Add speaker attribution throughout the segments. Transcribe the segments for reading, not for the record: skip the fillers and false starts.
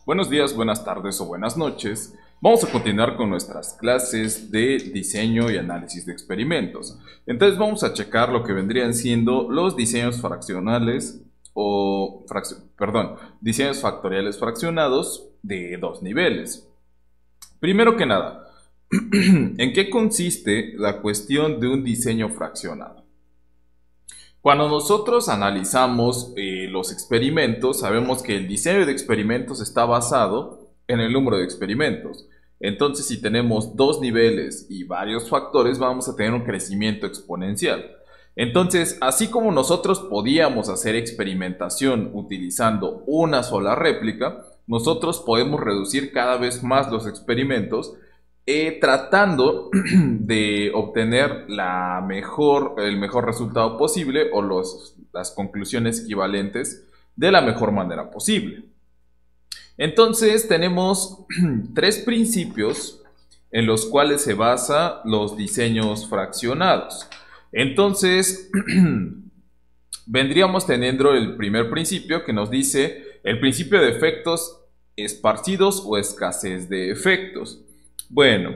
Speaker 1: Buenos días, buenas tardes o buenas noches. Vamos a continuar con nuestras clases de diseño y análisis de experimentos. Entonces vamos a checar lo que vendrían siendo los diseños fraccionales diseños factoriales fraccionados de dos niveles. Primero que nada, ¿en qué consiste la cuestión de un diseño fraccionado? Cuando nosotros analizamos los experimentos, sabemos que el diseño de experimentos está basado en el número de experimentos. Entonces, si tenemos dos niveles y varios factores, vamos a tener un crecimiento exponencial. Entonces, así como nosotros podíamos hacer experimentación utilizando una sola réplica, nosotros podemos reducir cada vez más los experimentos tratando de obtener el mejor resultado posible o las conclusiones equivalentes de la mejor manera posible. Entonces tenemos tres principios en los cuales se basan los diseños fraccionados. Entonces vendríamos teniendo el primer principio que nos dice el principio de efectos esparcidos o escasez de efectos. Bueno,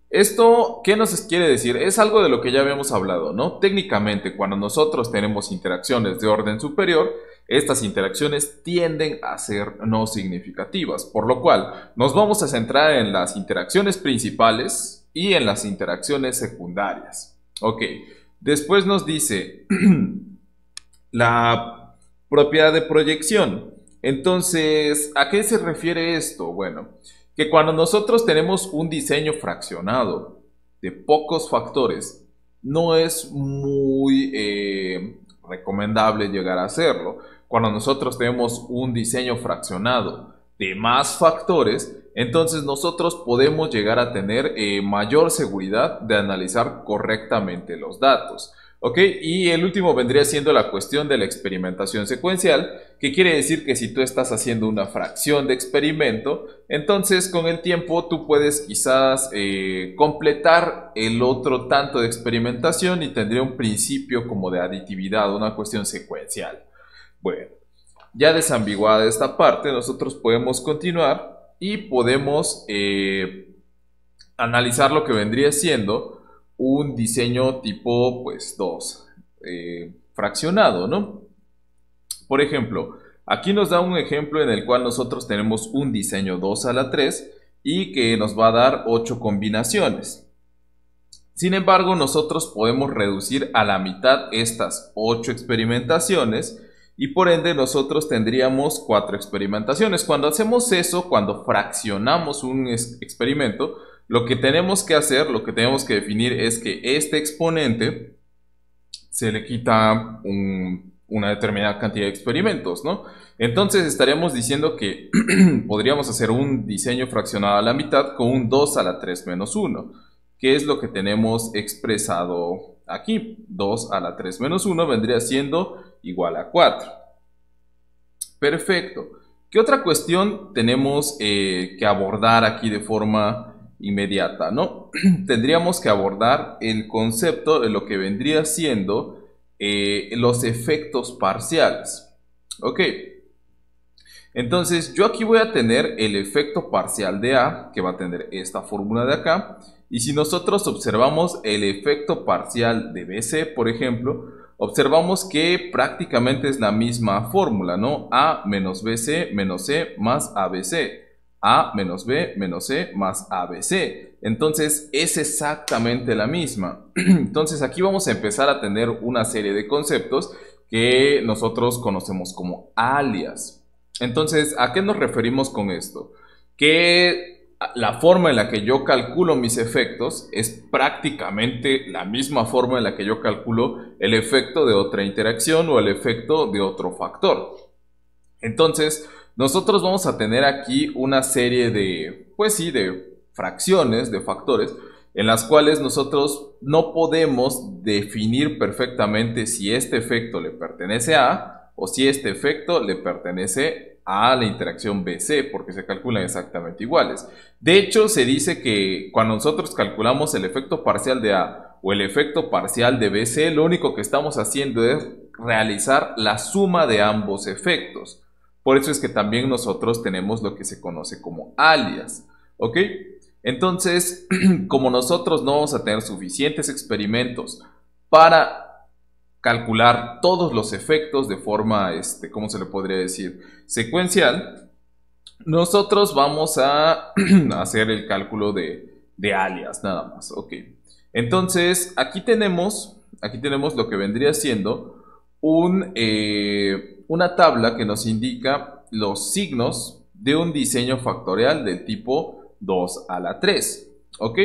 Speaker 1: ¿esto qué nos quiere decir? Es algo de lo que ya habíamos hablado, ¿no? Técnicamente, cuando nosotros tenemos interacciones de orden superior, estas interacciones tienden a ser no significativas, por lo cual nos vamos a centrar en las interacciones principales y en las interacciones secundarias. Ok, después nos dice la propiedad de proyección. Entonces, ¿a qué se refiere esto? Bueno, que cuando nosotros tenemos un diseño fraccionado de pocos factores, no es muy recomendable llegar a hacerlo. Cuando nosotros tenemos un diseño fraccionado de más factores, entonces nosotros podemos llegar a tener mayor seguridad de analizar correctamente los datos. ¿Ok? Y el último vendría siendo la cuestión de la experimentación secuencial, que quiere decir que si tú estás haciendo una fracción de experimento, entonces con el tiempo tú puedes quizás completar el otro tanto de experimentación y tendría un principio como de aditividad, una cuestión secuencial. Bueno, ya desambiguada esta parte, nosotros podemos continuar y podemos analizar lo que vendría siendo un diseño tipo pues 2 fraccionado, ¿no? Por ejemplo, aquí nos da un ejemplo en el cual nosotros tenemos un diseño 2 a la 3 y que nos va a dar 8 combinaciones. Sin embargo, nosotros podemos reducir a la mitad estas 8 experimentaciones y por ende nosotros tendríamos 4 experimentaciones. Cuando hacemos eso, cuando fraccionamos un experimento, lo que tenemos que hacer, lo que tenemos que definir es que este exponente se le quita una determinada cantidad de experimentos, ¿no? Entonces estaríamos diciendo que podríamos hacer un diseño fraccionado a la mitad con un 2 a la 3 menos 1, que es lo que tenemos expresado aquí. 2 a la 3 menos 1 vendría siendo igual a 4. Perfecto. ¿Qué otra cuestión tenemos que abordar aquí de forma inmediata, ¿no? Tendríamos que abordar el concepto de lo que vendría siendo los efectos parciales. Ok, entonces yo aquí voy a tener el efecto parcial de A, que va a tener esta fórmula de acá, y si nosotros observamos el efecto parcial de BC, por ejemplo, observamos que prácticamente es la misma fórmula, ¿no? A menos BC menos C más ABC. A menos B menos C más ABC. Entonces es exactamente la misma. Entonces aquí vamos a empezar a tener una serie de conceptos que nosotros conocemos como alias. Entonces, ¿a qué nos referimos con esto? Que la forma en la que yo calculo mis efectos es prácticamente la misma forma en la que yo calculo el efecto de otra interacción o el efecto de otro factor. Entonces, nosotros vamos a tener aquí una serie de, pues sí, de fracciones, de factores, en las cuales nosotros no podemos definir perfectamente si este efecto le pertenece a A o si este efecto le pertenece a la interacción BC, porque se calculan exactamente iguales. De hecho, se dice que cuando nosotros calculamos el efecto parcial de A o el efecto parcial de BC, lo único que estamos haciendo es realizar la suma de ambos efectos. Por eso es que también nosotros tenemos lo que se conoce como alias, ¿ok? Entonces, como nosotros no vamos a tener suficientes experimentos para calcular todos los efectos de forma, ¿cómo se le podría decir? Secuencial, nosotros vamos a hacer el cálculo de alias, nada más, ¿ok? Entonces, aquí tenemos lo que vendría siendo una tabla que nos indica los signos de un diseño factorial del tipo 2 a la 3, ¿ok?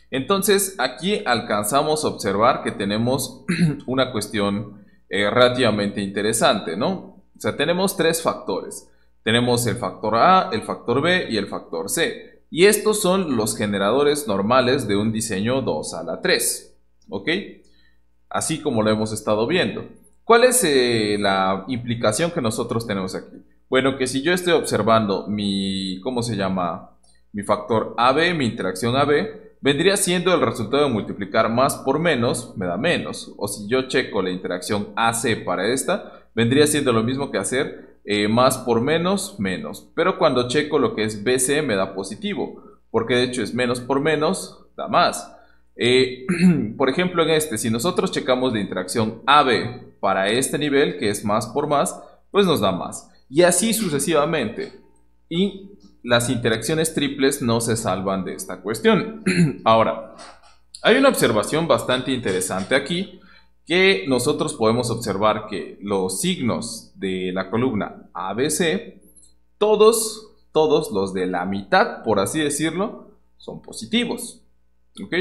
Speaker 1: Entonces, aquí alcanzamos a observar que tenemos una cuestión relativamente interesante, ¿no? O sea, tenemos tres factores. Tenemos el factor A, el factor B y el factor C. Y estos son los generadores normales de un diseño 2 a la 3, ¿ok? Así como lo hemos estado viendo. ¿Cuál es la implicación que nosotros tenemos aquí? Bueno, que si yo estoy observando ¿cómo se llama? Mi factor AB, mi interacción AB, vendría siendo el resultado de multiplicar más por menos, me da menos. O si yo checo la interacción AC para esta, vendría siendo lo mismo que hacer más por menos, menos. Pero cuando checo lo que es BC me da positivo, porque de hecho es menos por menos, da más. Por ejemplo, si nosotros checamos la interacción AB para este nivel, que es más por más, pues nos da más. Y así sucesivamente. Y las interacciones triples no se salvan de esta cuestión. Ahora, hay una observación bastante interesante aquí, que nosotros podemos observar que los signos de la columna ABC, todos los de la mitad, por así decirlo, son positivos, ¿ok?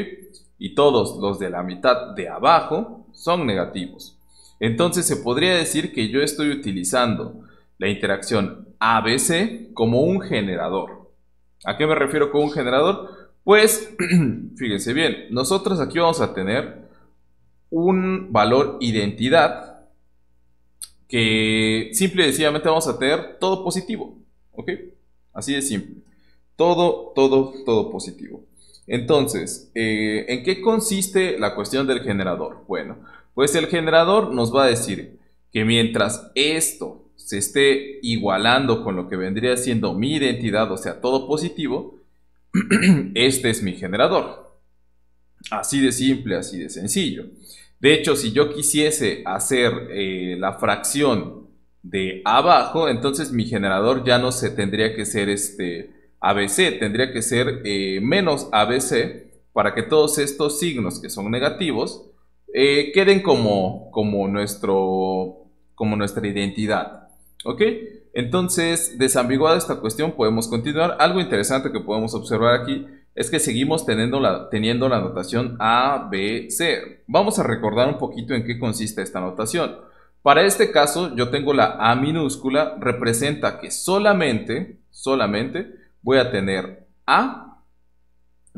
Speaker 1: Y todos los de la mitad de abajo son negativos. Entonces se podría decir que yo estoy utilizando la interacción ABC como un generador. ¿A qué me refiero con un generador? Pues, fíjense bien, nosotros aquí vamos a tener un valor identidad que simple y sencillamente vamos a tener todo positivo, ¿ok? Así de simple. Todo positivo. Entonces, ¿en qué consiste la cuestión del generador? Bueno, pues el generador nos va a decir que mientras esto se esté igualando con lo que vendría siendo mi identidad, o sea, todo positivo, este es mi generador. Así de simple, así de sencillo. De hecho, si yo quisiese hacer la fracción de abajo, entonces mi generador ya no se tendría que ser ABC, tendría que ser menos ABC para que todos estos signos que son negativos queden como nuestra identidad. ¿Ok? Entonces, desambiguada esta cuestión, podemos continuar. Algo interesante que podemos observar aquí es que seguimos teniendo la notación A, B, C. Vamos a recordar un poquito en qué consiste esta notación. Para este caso, yo tengo la A minúscula, representa que solamente voy a tener A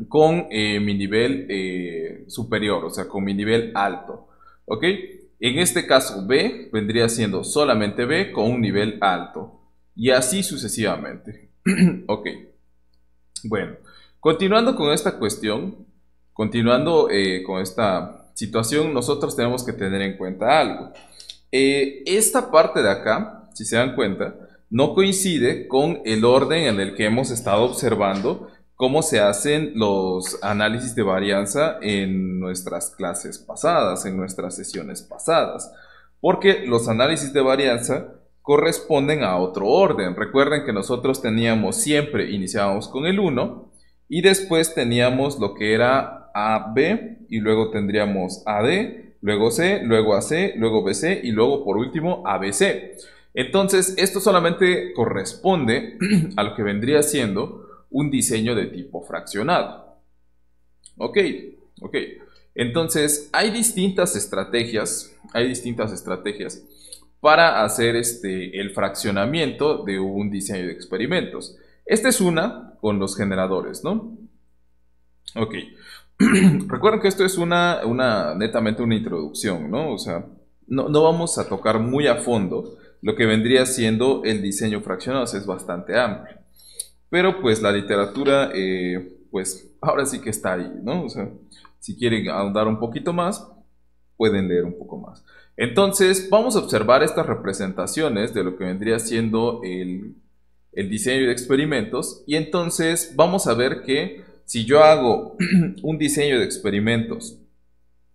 Speaker 1: con mi nivel superior, o sea, con mi nivel alto. ¿Ok? En este caso, B vendría siendo solamente B con un nivel alto. Y así sucesivamente. Ok. Bueno, continuando con esta cuestión, continuando con esta situación, nosotros tenemos que tener en cuenta algo. Esta parte de acá, si se dan cuenta, no coincide con el orden en el que hemos estado observando cómo se hacen los análisis de varianza en nuestras clases pasadas, en nuestras sesiones pasadas, porque los análisis de varianza corresponden a otro orden. Recuerden que nosotros iniciábamos con el 1 y después teníamos lo que era AB y luego tendríamos AD, luego C, luego AC, luego BC y luego por último ABC. Entonces esto solamente corresponde a lo que vendría siendo un diseño de tipo fraccionado. Ok. Entonces hay distintas estrategias para hacer el fraccionamiento de un diseño de experimentos. Esta es una con los generadores, ¿no? Ok. Recuerden que esto es netamente una introducción, ¿no? O sea, no vamos a tocar muy a fondo lo que vendría siendo el diseño fraccionado, es bastante amplio. Pero pues la literatura, pues ahora sí que está ahí, ¿no? O sea, si quieren ahondar un poquito más, pueden leer un poco más. Entonces vamos a observar estas representaciones de lo que vendría siendo el diseño de experimentos, y entonces vamos a ver que si yo hago un diseño de experimentos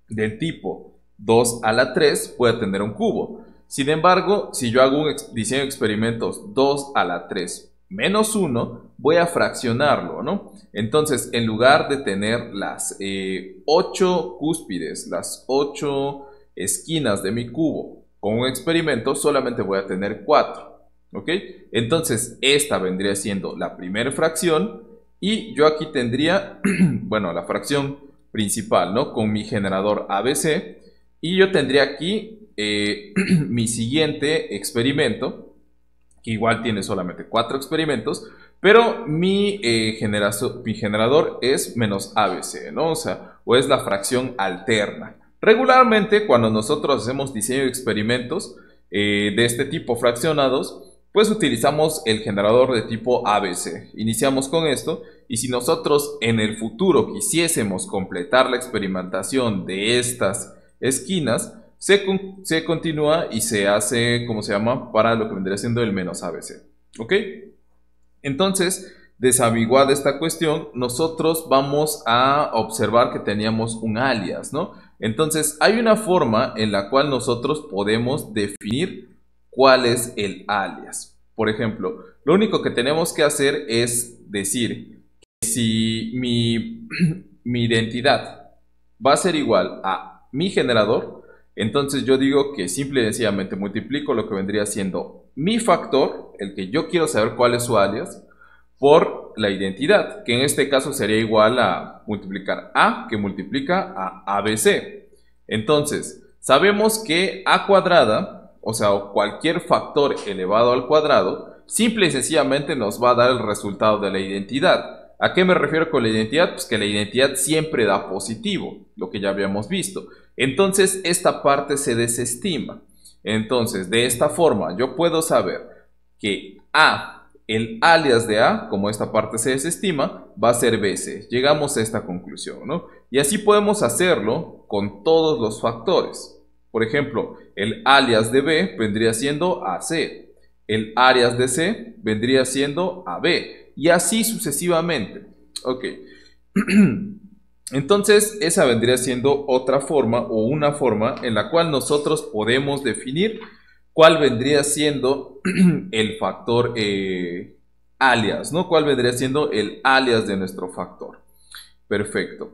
Speaker 1: del tipo 2 a la 3, voy a tener un cubo. Sin embargo, si yo hago un diseño de experimentos 2 a la 3 menos 1, voy a fraccionarlo, ¿no? Entonces, en lugar de tener las 8 cúspides, las 8 esquinas de mi cubo con un experimento, solamente voy a tener 4. ¿Ok? Entonces, esta vendría siendo la primera fracción, y yo aquí tendría, bueno, la fracción principal, ¿no? Con mi generador ABC, y yo tendría aquí mi siguiente experimento, que igual tiene solamente 4 experimentos, pero mi generador es menos ABC, ¿no? O sea, o es la fracción alterna. Regularmente, cuando nosotros hacemos diseño de experimentos de este tipo fraccionados, pues utilizamos el generador de tipo ABC. Iniciamos con esto, y si nosotros en el futuro quisiésemos completar la experimentación de estas esquinas, se continúa y se hace, ¿cómo se llama?, para lo que vendría siendo el menos ABC. ¿Ok? Entonces, desambiguada esta cuestión, nosotros vamos a observar que teníamos un alias, ¿no? Entonces, hay una forma en la cual nosotros podemos definir cuál es el alias. Por ejemplo, lo único que tenemos que hacer es decir que si mi identidad va a ser igual a mi generador, entonces yo digo que simple y sencillamente multiplico lo que vendría siendo mi factor, el que yo quiero saber cuál es su alias, por la identidad, que en este caso sería igual a multiplicar A, que multiplica a ABC. Entonces, sabemos que A cuadrada, o sea, cualquier factor elevado al cuadrado, simple y sencillamente nos va a dar el resultado de la identidad. ¿A qué me refiero con la identidad? Pues que la identidad siempre da positivo, lo que ya habíamos visto. Entonces, esta parte se desestima. Entonces, de esta forma, yo puedo saber que A, el alias de A, como esta parte se desestima, va a ser BC. Llegamos a esta conclusión, ¿no? Y así podemos hacerlo con todos los factores. Por ejemplo, el alias de B vendría siendo AC. El alias de C vendría siendo AB. Y así sucesivamente. Ok. Entonces, esa vendría siendo otra forma, o una forma en la cual nosotros podemos definir cuál vendría siendo el factor alias, ¿no? ¿Cuál vendría siendo el alias de nuestro factor? Perfecto.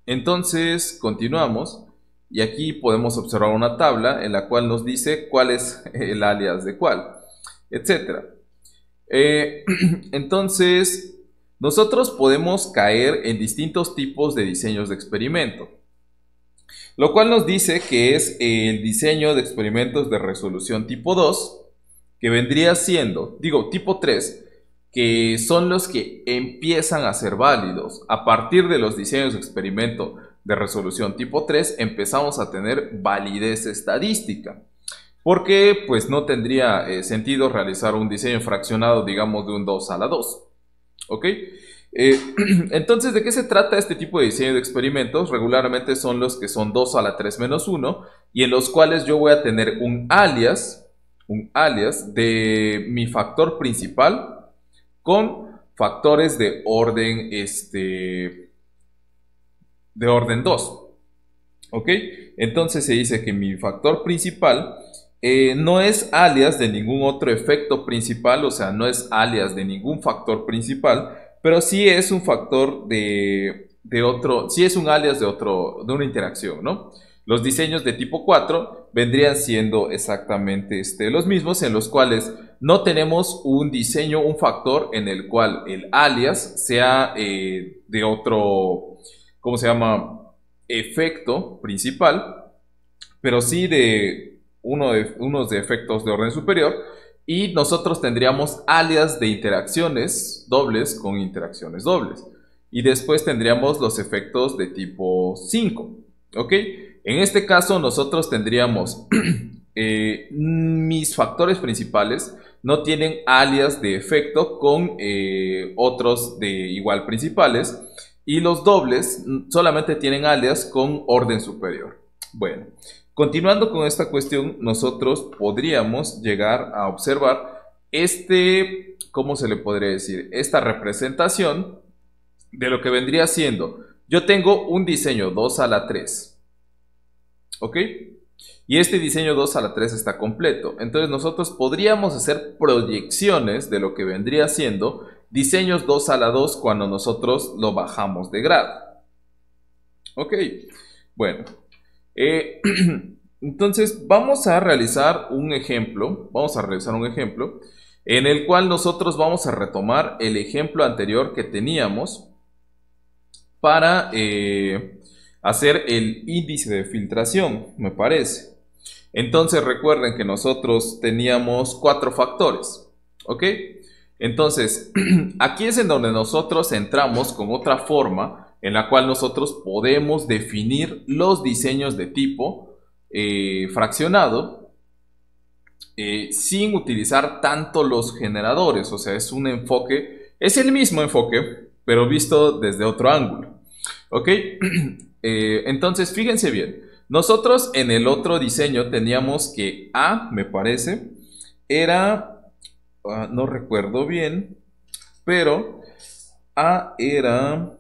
Speaker 1: Entonces, continuamos. Y aquí podemos observar una tabla en la cual nos dice cuál es el alias de cuál, etc. Entonces, nosotros podemos caer en distintos tipos de diseños de experimento, lo cual nos dice que es el diseño de experimentos de resolución tipo 2, que vendría siendo, digo, tipo 3, que son los que empiezan a ser válidos. A partir de los diseños de experimento de resolución tipo 3, empezamos a tener validez estadística, porque pues no tendría sentido realizar un diseño fraccionado, digamos, de un 2 a la 2. ¿Ok? Entonces, ¿de qué se trata este tipo de diseño de experimentos? Regularmente son los que son 2 a la 3 menos 1, y en los cuales yo voy a tener un alias de mi factor principal con factores de orden, de orden 2. ¿Ok? Entonces se dice que mi factor principal no es alias de ningún otro efecto principal, o sea, no es alias de ningún factor principal, pero sí es un factor de otro, sí es un alias de una interacción, ¿no? Los diseños de tipo 4 vendrían siendo exactamente los mismos, en los cuales no tenemos un diseño, un factor en el cual el alias sea de otro, ¿cómo se llama?, efecto principal, pero sí de unos de efectos de orden superior, y nosotros tendríamos alias de interacciones dobles con interacciones dobles, y después tendríamos los efectos de tipo 5. ¿Ok? En este caso nosotros tendríamos mis factores principales no tienen alias de efecto con otros de igual principales, y los dobles solamente tienen alias con orden superior. Bueno, Continuando con esta cuestión, nosotros podríamos llegar a observar ¿cómo se le podría decir? Esta representación de lo que vendría siendo. Yo tengo un diseño 2 a la 3, ¿ok? Y este diseño 2 a la 3 está completo. Entonces nosotros podríamos hacer proyecciones de lo que vendría siendo diseños 2 a la 2 cuando nosotros lo bajamos de grado. Ok, bueno. Entonces vamos a realizar un ejemplo. En el cual nosotros vamos a retomar el ejemplo anterior que teníamos para hacer el índice de filtración, me parece. Entonces recuerden que nosotros teníamos 4 factores, ¿ok? Entonces, aquí es en donde nosotros entramos con otra forma en la cual nosotros podemos definir los diseños de tipo fraccionado sin utilizar tanto los generadores. O sea, es un enfoque, es el mismo enfoque, pero visto desde otro ángulo, ¿ok? Entonces, fíjense bien. Nosotros en el otro diseño teníamos que A, me parece, era, no recuerdo bien, pero A era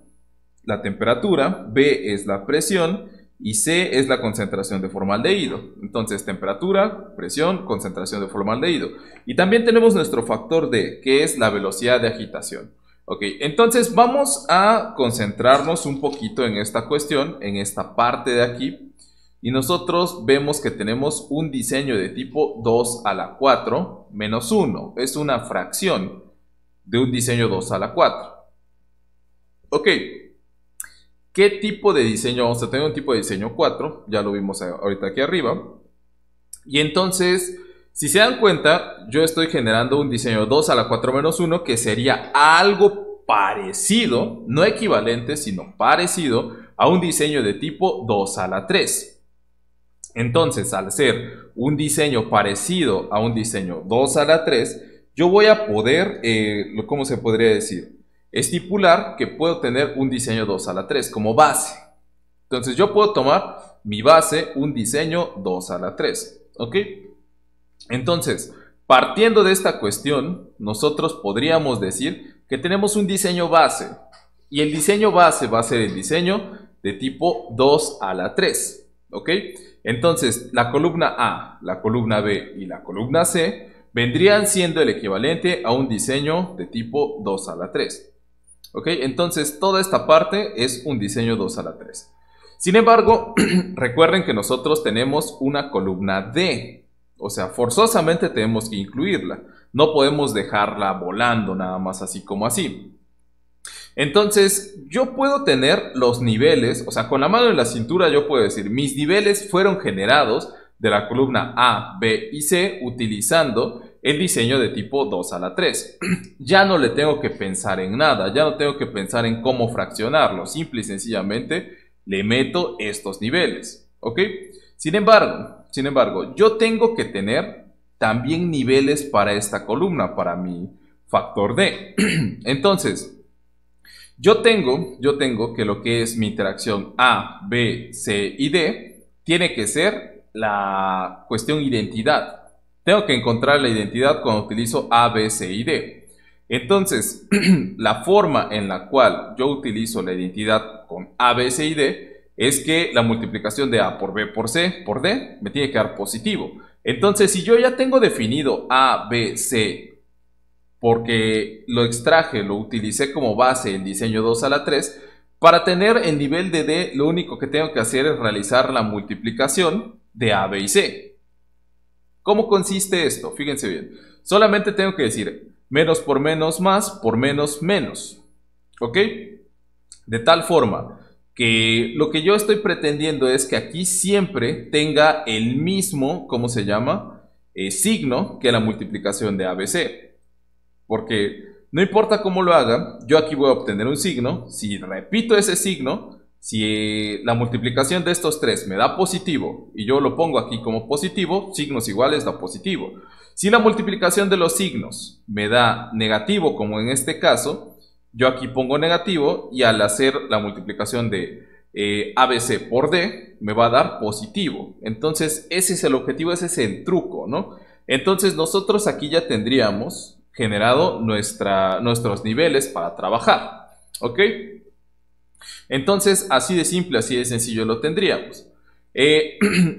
Speaker 1: la temperatura, B es la presión y C es la concentración de formaldehído. Entonces, temperatura, presión, concentración de formaldehído. Y también tenemos nuestro factor D, que es la velocidad de agitación. Ok, entonces vamos a concentrarnos un poquito en esta cuestión, en esta parte de aquí. Y nosotros vemos que tenemos un diseño de tipo 2 a la 4 menos 1. Es una fracción de un diseño 2 a la 4. Ok. ¿Qué tipo de diseño vamos a tener? Un tipo de diseño 4, ya lo vimos ahorita aquí arriba. Y entonces, si se dan cuenta, yo estoy generando un diseño 2 a la 4 menos 1 que sería algo parecido, no equivalente, sino parecido a un diseño de tipo 2 a la 3. Entonces, al ser un diseño parecido a un diseño 2 a la 3, yo voy a poder, ¿cómo se podría decir? Estipular que puedo tener un diseño 2 a la 3 como base. Entonces yo puedo tomar mi base, un diseño 2 a la 3, ¿ok? Entonces, partiendo de esta cuestión, nosotros podríamos decir que tenemos un diseño base. Y el diseño base va a ser el diseño de tipo 2 a la 3, ¿ok? Entonces, la columna A, la columna B y la columna C vendrían siendo el equivalente a un diseño de tipo 2 a la 3. ¿Ok? Entonces, toda esta parte es un diseño 2 a la 3. Sin embargo, recuerden que nosotros tenemos una columna D. O sea, forzosamente tenemos que incluirla. No podemos dejarla volando nada más así como así. Entonces, yo puedo tener los niveles, o sea, con la mano en la cintura yo puedo decir, mis niveles fueron generados de la columna A, B y C utilizando el diseño de tipo 2 a la 3. Ya no le tengo que pensar en nada, ya no tengo que pensar en cómo fraccionarlo, simple y sencillamente le meto estos niveles, ¿ok? Sin embargo, yo tengo que tener también niveles para esta columna, para mi factor D. Entonces, yo tengo que lo que es mi interacción A, B, C y D tiene que ser la cuestión identidad. Tengo que encontrar la identidad cuando utilizo A, B, C y D. Entonces, la forma en la cual yo utilizo la identidad con A, B, C y D es que la multiplicación de A por B por C por D me tiene que dar positivo. Entonces, si yo ya tengo definido A, B, C, porque lo extraje, lo utilicé como base el diseño 2 a la 3, para tener el nivel de D, lo único que tengo que hacer es realizar la multiplicación de A, B y C. ¿Cómo consiste esto? Fíjense bien. Solamente tengo que decir menos por menos más por menos menos. ¿Ok? De tal forma que lo que yo estoy pretendiendo es que aquí siempre tenga el mismo, ¿cómo se llama? Signo que la multiplicación de ABC. Porque no importa cómo lo haga, yo aquí voy a obtener un signo. Si repito ese signo, si la multiplicación de estos tres me da positivo y yo lo pongo aquí como positivo, signos iguales da positivo. Si la multiplicación de los signos me da negativo, como en este caso, yo aquí pongo negativo y al hacer la multiplicación de ABC por D me va a dar positivo. Entonces ese es el objetivo, ese es el truco, ¿no? Entonces nosotros aquí ya tendríamos generado nuestros niveles para trabajar, ¿ok? Entonces así de simple, así de sencillo lo tendríamos.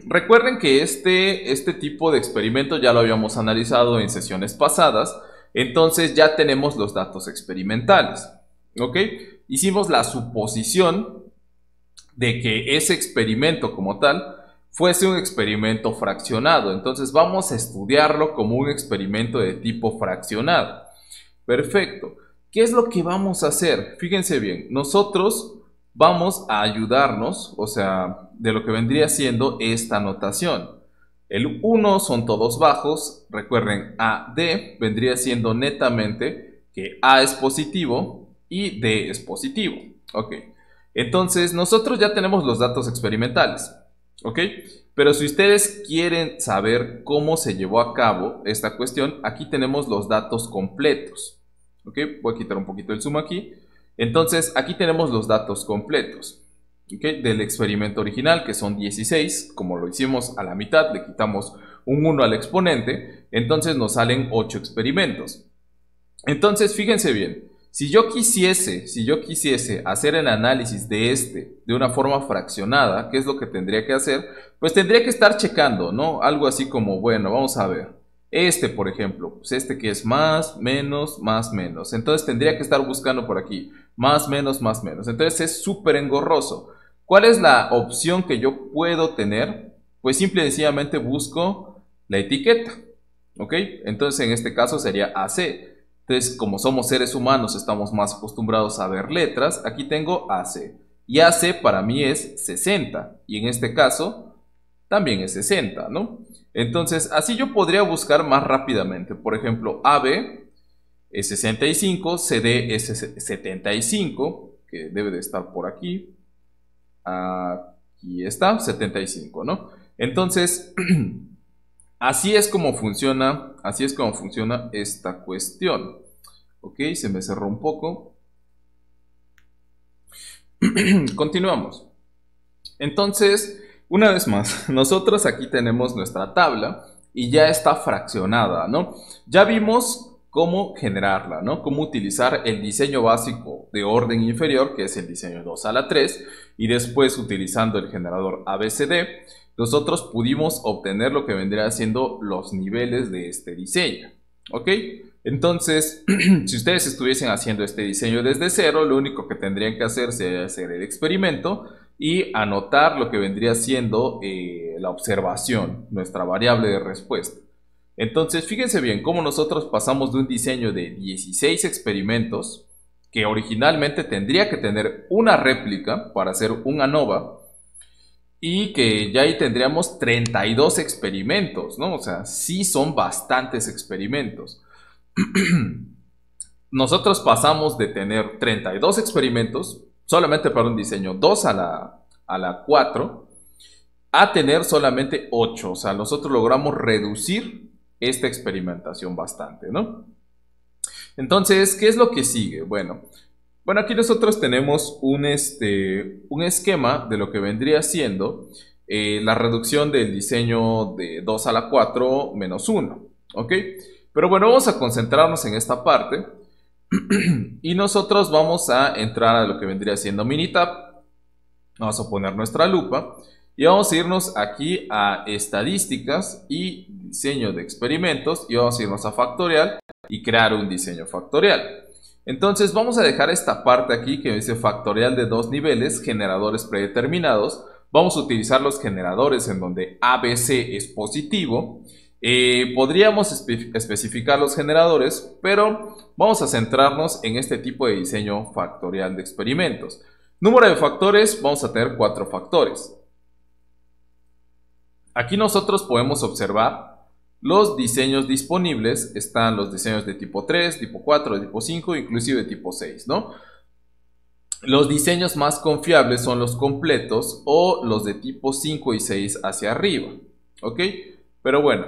Speaker 1: Recuerden que este tipo de experimento ya lo habíamos analizado en sesiones pasadas, entonces ya tenemos los datos experimentales, ¿ok? Hicimos la suposición de que ese experimento como tal fuese un experimento fraccionado, entonces vamos a estudiarlo como un experimento de tipo fraccionado. Perfecto. ¿Qué es lo que vamos a hacer? Fíjense bien, nosotros vamos a ayudarnos, o sea, de lo que vendría siendo esta notación. El 1 son todos bajos, recuerden, A, D vendría siendo netamente que A es positivo y D es positivo. Ok, entonces nosotros ya tenemos los datos experimentales, ok, pero si ustedes quieren saber cómo se llevó a cabo esta cuestión, aquí tenemos los datos completos. Ok, voy a quitar un poquito el zoom aquí. Entonces aquí tenemos los datos completos, ¿okay?, del experimento original, que son 16, como lo hicimos a la mitad, le quitamos un 1 al exponente, entonces nos salen 8 experimentos. Entonces fíjense bien, si yo quisiese hacer el análisis de una forma fraccionada, ¿qué es lo que tendría que hacer? Pues tendría que estar checando, ¿no? Algo así como, bueno, vamos a ver. Por ejemplo, pues que es más, menos, más, menos. Entonces tendría que estar buscando por aquí, más, menos, más, menos. Entonces es súper engorroso. ¿Cuál es la opción que yo puedo tener? Pues simple y sencillamente busco la etiqueta, ¿ok? Entonces en este caso sería AC. Entonces, como somos seres humanos, estamos más acostumbrados a ver letras. Aquí tengo AC. Y AC para mí es 60. Y en este caso, también es 60, ¿no? Entonces, así yo podría buscar más rápidamente. Por ejemplo, AB es 65, CD es 75, que debe de estar por aquí. Aquí está, 75, ¿no? Entonces, así es como funciona esta cuestión. Ok, se me cerró un poco. Continuamos. Entonces, una vez más, nosotros aquí tenemos nuestra tabla y ya está fraccionada, ¿no? Ya vimos cómo generarla, ¿no? Cómo utilizar el diseño básico de orden inferior, que es el diseño 2 a la 3, y después utilizando el generador ABCD, nosotros pudimos obtener lo que vendría siendo los niveles de este diseño, ¿ok? Entonces, si ustedes estuviesen haciendo este diseño desde cero, lo único que tendrían que hacer sería hacer el experimento y anotar lo que vendría siendo la observación, nuestra variable de respuesta. Entonces, fíjense bien cómo nosotros pasamos de un diseño de 16 experimentos, que originalmente tendría que tener una réplica para hacer un ANOVA, y que ya ahí tendríamos 32 experimentos, ¿no? O sea, sí son bastantes experimentos. Nosotros pasamos de tener 32 experimentos solamente para un diseño 2 a la 4 a tener solamente 8. O sea, nosotros logramos reducir esta experimentación bastante, ¿no? Entonces, ¿qué es lo que sigue? Bueno, aquí nosotros tenemos un esquema de lo que vendría siendo la reducción del diseño de 2 a la 4 menos 1, ¿ok? Pero bueno, vamos a concentrarnos en esta parte y nosotros vamos a entrar a lo que vendría siendo Minitab. Vamos a poner nuestra lupa y vamos a irnos aquí a estadísticas y diseño de experimentos y vamos a irnos a factorial y crear un diseño factorial. Entonces vamos a dejar esta parte aquí que dice factorial de 2 niveles, generadores predeterminados. Vamos a utilizar los generadores en donde ABC es positivo. Podríamos especificar los generadores, pero vamos a centrarnos en este tipo de diseño factorial de experimentos. Número de factores, vamos a tener 4 factores. Aquí nosotros podemos observar los diseños disponibles. Están los diseños de tipo 3, tipo 4, de tipo 5, inclusive de tipo 6, ¿no? Los diseños más confiables son los completos o los de tipo 5 y 6 hacia arriba, ¿ok? Pero bueno,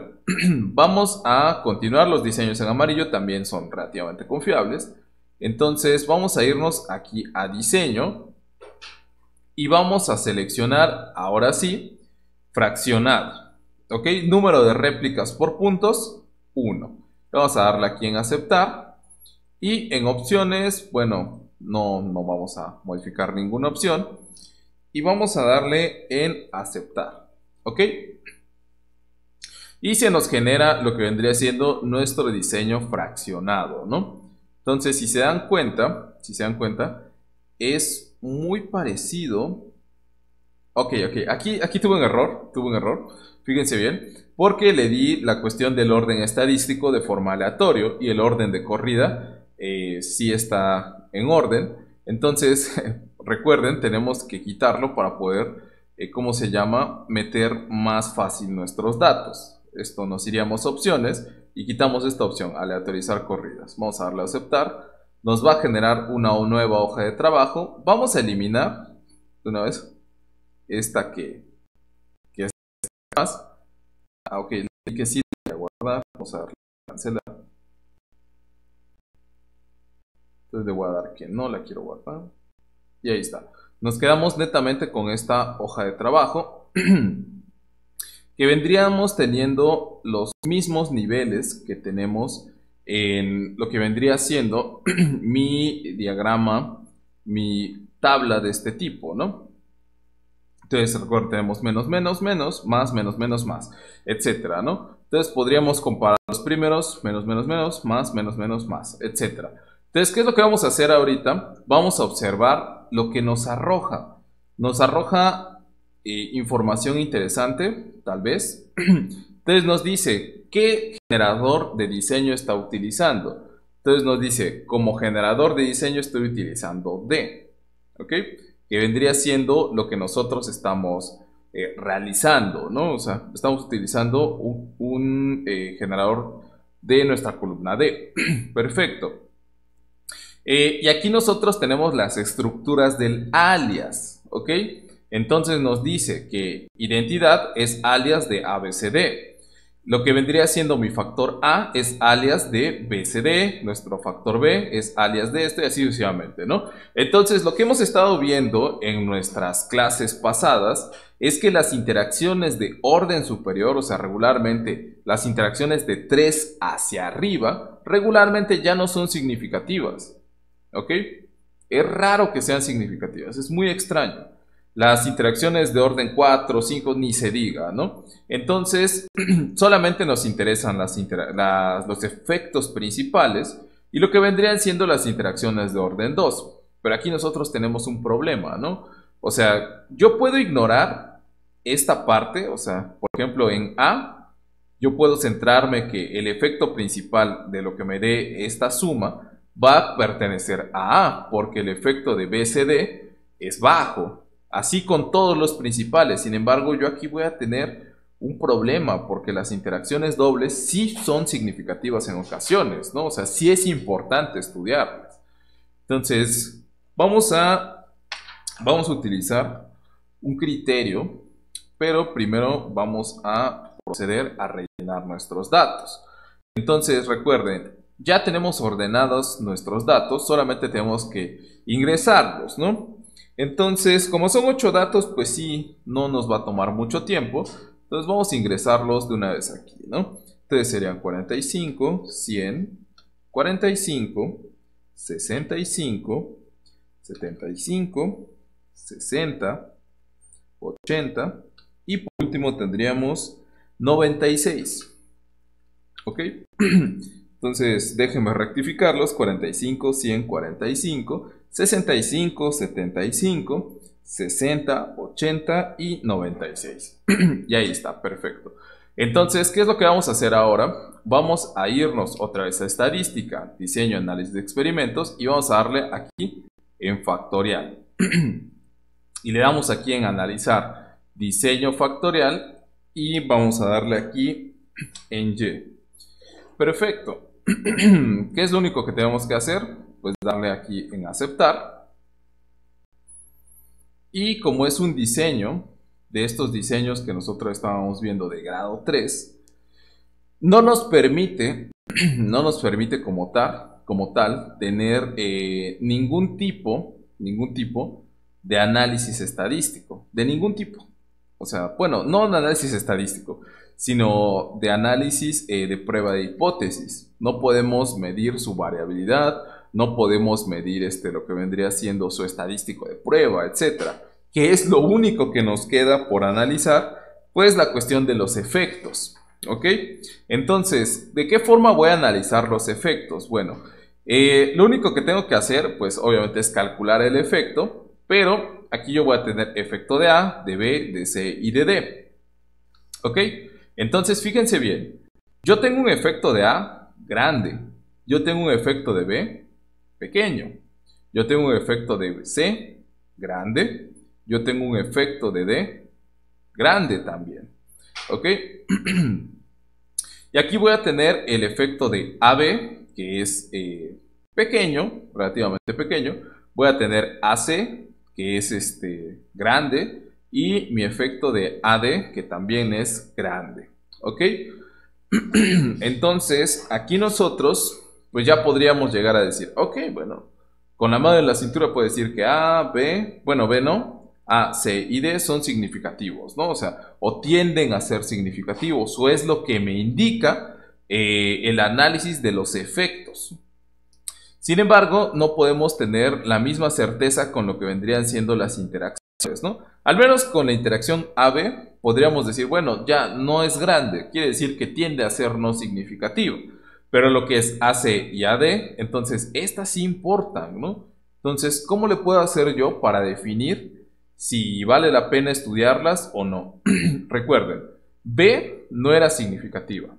Speaker 1: vamos a continuar. Los diseños en amarillo también son relativamente confiables. Entonces vamos a irnos aquí a diseño y vamos a seleccionar, ahora sí, fraccionado. ¿Ok? Número de réplicas por puntos, 1. Vamos a darle aquí en aceptar. Y en opciones, bueno, no vamos a modificar ninguna opción. Y vamos a darle en aceptar. ¿Ok? Y se nos genera lo que vendría siendo nuestro diseño fraccionado, ¿no? Entonces, si se dan cuenta, es muy parecido. Ok, aquí tuve un error, fíjense bien, porque le di la cuestión del orden estadístico de forma aleatorio y el orden de corrida sí está en orden. Entonces, recuerden, tenemos que quitarlo para poder, ¿cómo se llama?, meter más fácil nuestros datos. Esto nos iríamos a opciones y quitamos esta opción, aleatorizar corridas. Vamos a darle a aceptar. Nos va a generar una nueva hoja de trabajo. Vamos a eliminar de una vez esta que es más. Ok, que sí la voy a guardar. Vamos a darle a cancelar. Entonces le voy a dar que no la quiero guardar. Y ahí está. Nos quedamos netamente con esta hoja de trabajo. Que vendríamos teniendo los mismos niveles que tenemos en lo que vendría siendo mi diagrama, mi tabla de este tipo, ¿no? Entonces, recuerden, tenemos menos, menos, menos, más, menos, menos, más, etcétera, ¿no? Entonces, podríamos comparar los primeros, menos, menos, menos, más, menos, menos, más, etcétera. Entonces, ¿qué es lo que vamos a hacer ahorita? Vamos a observar lo que nos arroja. Nos arroja información interesante, tal vez. Entonces nos dice qué generador de diseño está utilizando. Entonces nos dice, como generador de diseño estoy utilizando D, ¿ok? Que vendría siendo lo que nosotros estamos realizando, ¿no? O sea, estamos utilizando un generador de nuestra columna D. Perfecto. Y aquí nosotros tenemos las estructuras del alias, ¿ok? Entonces nos dice que identidad es alias de ABCD. Lo que vendría siendo mi factor A es alias de BCD, nuestro factor B es alias de este y así sucesivamente, ¿no? Entonces lo que hemos estado viendo en nuestras clases pasadas es que las interacciones de orden superior, o sea, regularmente las interacciones de 3 hacia arriba, regularmente ya no son significativas, ¿ok? Es raro que sean significativas, es muy extraño. Las interacciones de orden 4, 5, ni se diga, ¿no? Entonces, solamente nos interesan los efectos principales y lo que vendrían siendo las interacciones de orden 2. Pero aquí nosotros tenemos un problema, ¿no? O sea, yo puedo ignorar esta parte, o sea, por ejemplo, en A, yo puedo centrarme que el efecto principal de lo que me dé esta suma va a pertenecer a A, porque el efecto de BCD es bajo. Así con todos los principales. Sin embargo, yo aquí voy a tener un problema porque las interacciones dobles sí son significativas en ocasiones, ¿no? O sea, sí es importante estudiarlas. Entonces, vamos a utilizar un criterio, pero primero vamos a proceder a rellenar nuestros datos. Entonces, recuerden, ya tenemos ordenados nuestros datos, solamente tenemos que ingresarlos, ¿no? Entonces, como son 8 datos, pues sí, no nos va a tomar mucho tiempo. Entonces vamos a ingresarlos de una vez aquí, ¿no? Entonces serían 45, 100, 45, 65, 75, 60, 80 y por último tendríamos 96. ¿Ok? Entonces déjenme rectificarlos: 45, 100, 45, 65, 75, 60, 80 y 96. Y ahí está, perfecto. Entonces, ¿qué es lo que vamos a hacer ahora? Vamos a irnos otra vez a estadística, diseño, análisis de experimentos y vamos a darle aquí en factorial. Y le damos aquí en analizar diseño factorial y vamos a darle aquí en Y. Perfecto. ¿Qué es lo único que tenemos que hacer? Pues darle aquí en aceptar. Y como es un diseño, de estos diseños que nosotros estábamos viendo de grado 3, no nos permite como tal tener ningún tipo de análisis estadístico, de ningún tipo. O sea, bueno, no de análisis estadístico, sino de análisis de prueba de hipótesis. No podemos medir su variabilidad, no podemos medir lo que vendría siendo su estadístico de prueba, etcétera. Que es lo único que nos queda por analizar, pues la cuestión de los efectos. ¿Ok? Entonces, ¿de qué forma voy a analizar los efectos? Bueno, lo único que tengo que hacer, pues obviamente es calcular el efecto, pero aquí yo voy a tener efecto de A, de B, de C y de D. ¿Ok? Entonces, fíjense bien, yo tengo un efecto de A grande, yo tengo un efecto de B pequeño, yo tengo un efecto de C grande, yo tengo un efecto de D grande también. ¿Ok? Y aquí voy a tener el efecto de AB, que es pequeño, relativamente pequeño. Voy a tener AC, que es grande, y mi efecto de AD, que también es grande. ¿Ok? Entonces, aquí nosotros, pues ya podríamos llegar a decir, ok, bueno, con la mano en la cintura puedo decir que A, B, bueno, B no, A, C y D son significativos, ¿no? O sea, o tienden a ser significativos, o es lo que me indica el análisis de los efectos. Sin embargo, no podemos tener la misma certeza con lo que vendrían siendo las interacciones, ¿no? Al menos con la interacción AB podríamos decir, bueno, ya no es grande, quiere decir que tiende a ser no significativo. Pero lo que es AC y AD, entonces estas sí importan, ¿no? Entonces, ¿cómo le puedo hacer yo para definir si vale la pena estudiarlas o no? Recuerden, B no era significativa.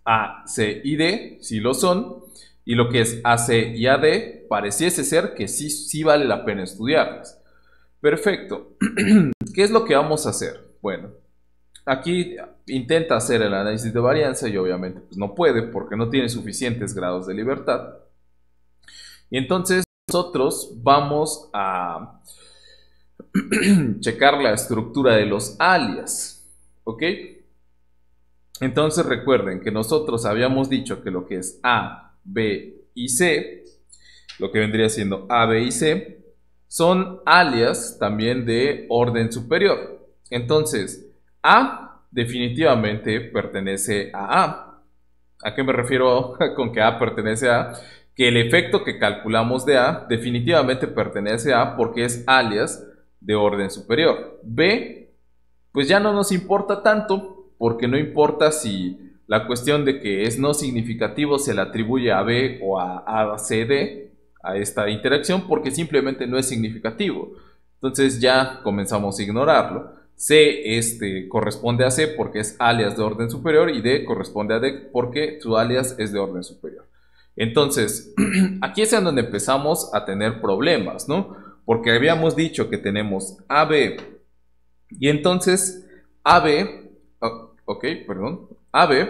Speaker 1: A, C y D sí lo son. Y lo que es AC y AD pareciese ser que sí vale la pena estudiarlas. Perfecto. ¿Qué es lo que vamos a hacer? Bueno, aquí intenta hacer el análisis de varianza y obviamente pues no puede porque no tiene suficientes grados de libertad. Y entonces nosotros vamos a checar la estructura de los alias. ¿Ok? Entonces recuerden que nosotros habíamos dicho que lo que es A, B y C, lo que vendría siendo A, B y C, son alias también de orden superior. Entonces, A definitivamente pertenece a A. ¿A qué me refiero con que A pertenece a A? Que el efecto que calculamos de A definitivamente pertenece a A porque es alias de orden superior. B, pues ya no nos importa tanto porque no importa si la cuestión de que es no significativo se le atribuye a B o a CD, a esta interacción, porque simplemente no es significativo. Entonces ya comenzamos a ignorarlo. C corresponde a C porque es alias de orden superior y D corresponde a D porque su alias es de orden superior. Entonces, aquí es en donde empezamos a tener problemas, ¿no? Porque habíamos dicho que tenemos AB y entonces AB, AB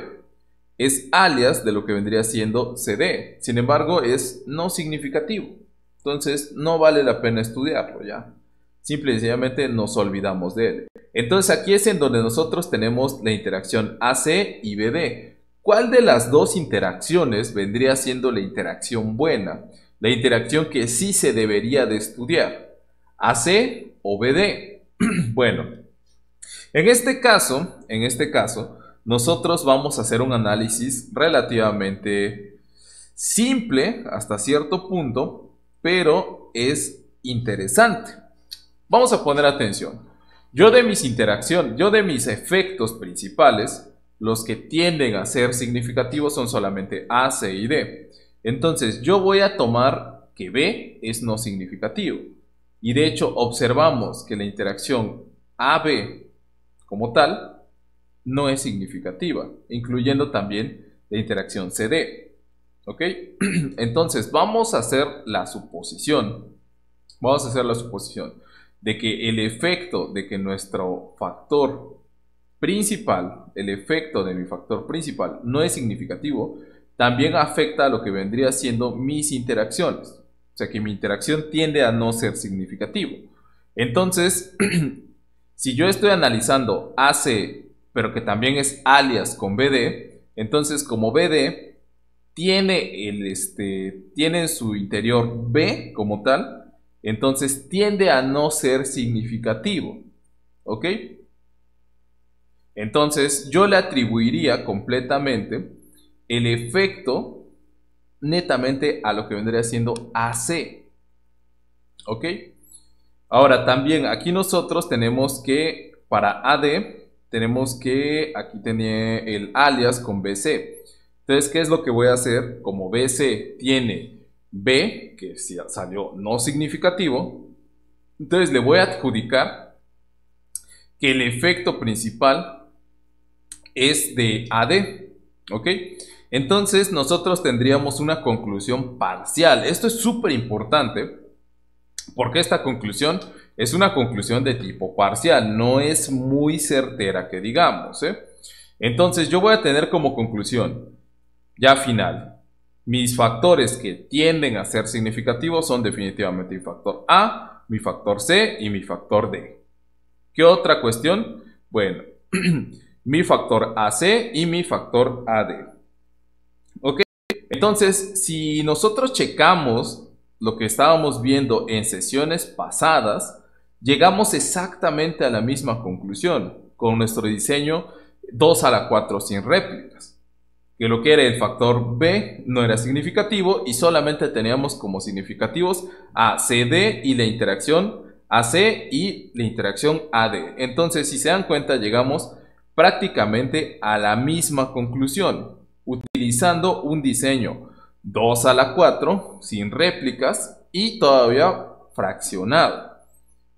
Speaker 1: es alias de lo que vendría siendo CD. Sin embargo, es no significativo. Entonces, no vale la pena estudiarlo ya. Simple y sencillamente nos olvidamos de él. Entonces, aquí es en donde nosotros tenemos la interacción AC y BD. ¿Cuál de las dos interacciones vendría siendo la interacción buena? La interacción que sí se debería de estudiar. ¿AC o BD? Bueno, en este caso, nosotros vamos a hacer un análisis relativamente simple hasta cierto punto, pero es interesante. Vamos a poner atención. Yo de mis efectos principales, los que tienden a ser significativos son solamente A, C y D. Entonces, yo voy a tomar que B es no significativo. Y de hecho, observamos que la interacción AB como tal no es significativa, incluyendo también la interacción CD. ¿Ok? Entonces, vamos a hacer la suposición de que el efecto de que nuestro factor principal, el efecto de mi factor principal no es significativo, también afecta a lo que vendría siendo mis interacciones. O sea que mi interacción tiende a no ser significativo. Entonces, si yo estoy analizando AC, pero que también es alias con BD, entonces como BD tiene en su interior B como tal, entonces tiende a no ser significativo, ¿ok? Entonces yo le atribuiría completamente el efecto netamente a lo que vendría siendo AC, ¿ok? Ahora también aquí nosotros tenemos que para AD tenemos que aquí tenía el alias con BC. Entonces, ¿qué es lo que voy a hacer? Como BC tiene B, que salió no significativo, entonces le voy a adjudicar que el efecto principal es de AD, ¿ok? Entonces nosotros tendríamos una conclusión parcial. Esto es súper importante porque esta conclusión es una conclusión de tipo parcial, no es muy certera que digamos, ¿eh? Entonces yo voy a tener como conclusión, ya final, mis factores que tienden a ser significativos son definitivamente mi factor A, mi factor C y mi factor D. ¿Qué otra cuestión? Bueno, mi factor AC y mi factor AD. ¿Ok? Entonces, si nosotros checamos lo que estábamos viendo en sesiones pasadas, llegamos exactamente a la misma conclusión con nuestro diseño 2 a la 4 sin réplicas. Que lo que era el factor B no era significativo y solamente teníamos como significativos a CD y la interacción AC y la interacción AD. Entonces, si se dan cuenta, llegamos prácticamente a la misma conclusión, utilizando un diseño 2 a la 4 sin réplicas y todavía fraccionado.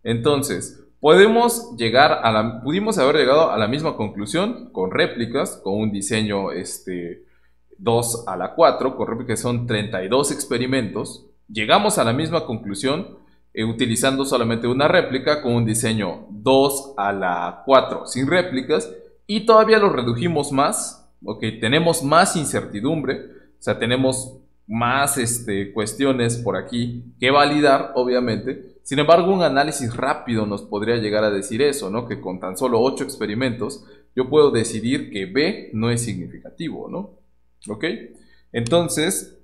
Speaker 1: Entonces, pudimos haber llegado a la misma conclusión con réplicas, con un diseño 2 a la 4, con réplicas son 32 experimentos. Llegamos a la misma conclusión utilizando solamente una réplica con un diseño 2 a la 4 sin réplicas y todavía lo redujimos más, ok, tenemos más incertidumbre, o sea, tenemos más cuestiones por aquí que validar, obviamente. Sin embargo, un análisis rápido nos podría llegar a decir eso, ¿no? Que con tan solo 8 experimentos yo puedo decidir que B no es significativo, ¿no? ¿Ok? Entonces,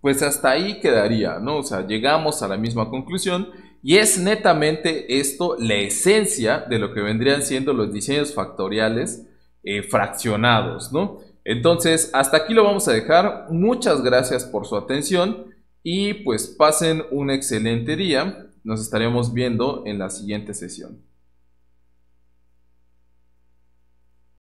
Speaker 1: pues hasta ahí quedaría, ¿no? O sea, llegamos a la misma conclusión y es netamente esto la esencia de lo que vendrían siendo los diseños factoriales fraccionados, ¿no? Entonces, hasta aquí lo vamos a dejar. Muchas gracias por su atención y pues pasen un excelente día. Nos estaremos viendo en la siguiente sesión.